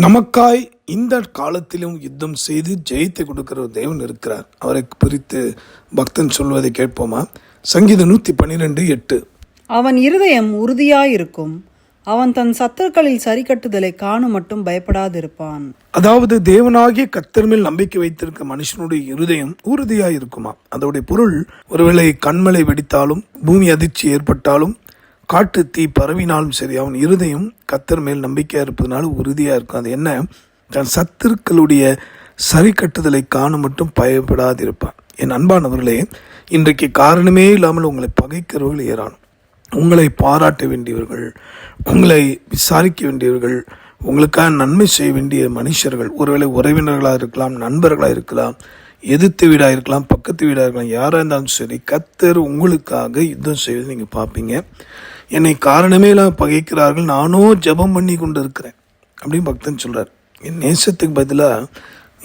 நமக்காய் இந்த காலத்திலும் யுத்தம் செய்து ஜெயித்து கொடுக்கிற ஒரு தேவன் இருக்கிறார். அவரை குறித்து பக்தன் சொல்வதை கேட்போமா? சங்கீதம் 112:8. அவன் இருதயம் உறுதியாயிருக்கும், அவன் தன் சத்துருக்களில் சரிக்கட்டுதலை காணும் மட்டும் பயப்படாதிருப்பான். அதாவது தேவனாகிய கர்த்தர் மேல் நம்பிக்கை வைத்திருக்க மனுஷனுடைய இருதயம் உறுதியாயிருக்குமா? அதோடைய பொருள், ஒருவேளை கண்மலை வெடித்தாலும், பூமி அதிர்ச்சி ஏற்பட்டாலும், காட்டு தீ பரவினாலும் சரி, அவன் இருதயம் கர்த்தர் மேல் நம்பிக்கையாக இருப்பதனால உறுதியாக இருக்கும். அது என்ன? தன் சத்துருக்களுடைய சரி கட்டுதலை காண மட்டும் பயப்படாதிருப்பான். என் அன்பானவர்களே, இன்றைக்கு காரணமே இல்லாமல் உங்களை பகைக்கிறவர்கள் ஏறானும். உங்களை பாராட்ட வேண்டியவர்கள், உங்களை விசாரிக்க வேண்டியவர்கள், உங்களுக்காக நன்மை செய்ய வேண்டிய மனுஷர்கள், ஒருவேளை உறவினர்களாக இருக்கலாம், நண்பர்களாக இருக்கலாம், எதிர்த்து வீடாக இருக்கலாம், பக்கத்து வீடாக இருக்கலாம், யாராக இருந்தாலும் சரி, கர்த்தர் உங்களுக்காக யுத்தம் செய்வதை நீங்கள் பார்ப்பீங்க. என்னை காரணமே இல்லாமல் பகைக்கிறார்கள், நானும் ஜெபம் பண்ணி கொண்டு இருக்கிறேன் அப்படின்னு பக்தன் சொல்கிறார். என் நேசத்துக்கு பதிலாக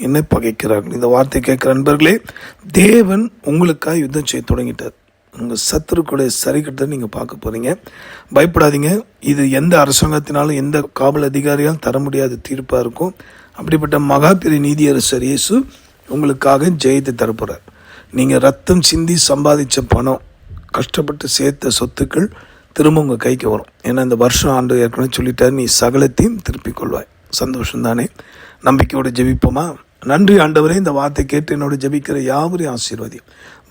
என்னை பகைக்கிறார்கள். இந்த வார்த்தை கேட்குற நண்பர்களே, தேவன் உங்களுக்காக யுத்தம் செய்ய தொடங்கிட்டார். உங்கள் சத்துருக்குடைய சரி கட்டத்தை நீங்கள் பார்க்க போகிறீங்க. பயப்படாதீங்க. இது எந்த அரசாங்கத்தினாலும் எந்த காவல் அதிகாரியாலும் தர முடியாத தீர்ப்பாக இருக்கும். அப்படிப்பட்ட மகா பெரிய நீதியரசர் இயேசு உங்களுக்காக ஜெயத்தை தரப்போகிறார். நீங்கள் ரத்தம் சிந்தி சம்பாதிச்ச பணம், கஷ்டப்பட்டு சேர்த்த சொத்துக்கள் திரும்ப உங்கள் கைக்கு வரும். ஏன்னா இந்த வருஷம் ஆண்டு ஏற்கனவே சொல்லிட்டார், நீ சகலத்தையும் திருப்பிக் கொள்வாய். சந்தோஷம் தானே? நம்பிக்கையோடு ஜெபிப்போமா? நன்றி ஆண்டவரே, இந்த வார்த்தை கேட்டு என்னோட ஜெபிக்கிற யாவரையும் ஆசீர்வதியும்.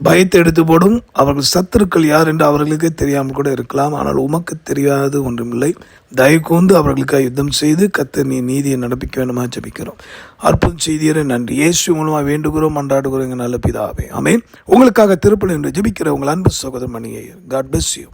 பயத்தை எடுத்து போடும். அவர்கள் சத்துருக்கள் யார் என்று அவர்களுக்கே தெரியாமல் கூட இருக்கலாம். ஆனால் உமக்கு தெரியாது ஒன்றுமில்லை. தயவு கூர்ந்து அவர்களுக்காக யுத்தம் செய்து கர்த்தர் நீ நீதியை நடப்பிக்க வேண்டுமா ஜெபிக்கிறோம். அற்புதம் செய்தியரே நன்றி. இயேசு மூலமாக வேண்டுகிறோம், மன்றாடுகிறோம் எங்கள் நல்ல பிதாவே, ஆமென். உங்களுக்காக திருப்பலி என்று ஜெபிக்கிற உங்கள் அன்பு சகோதரன் மணியை. God bless you.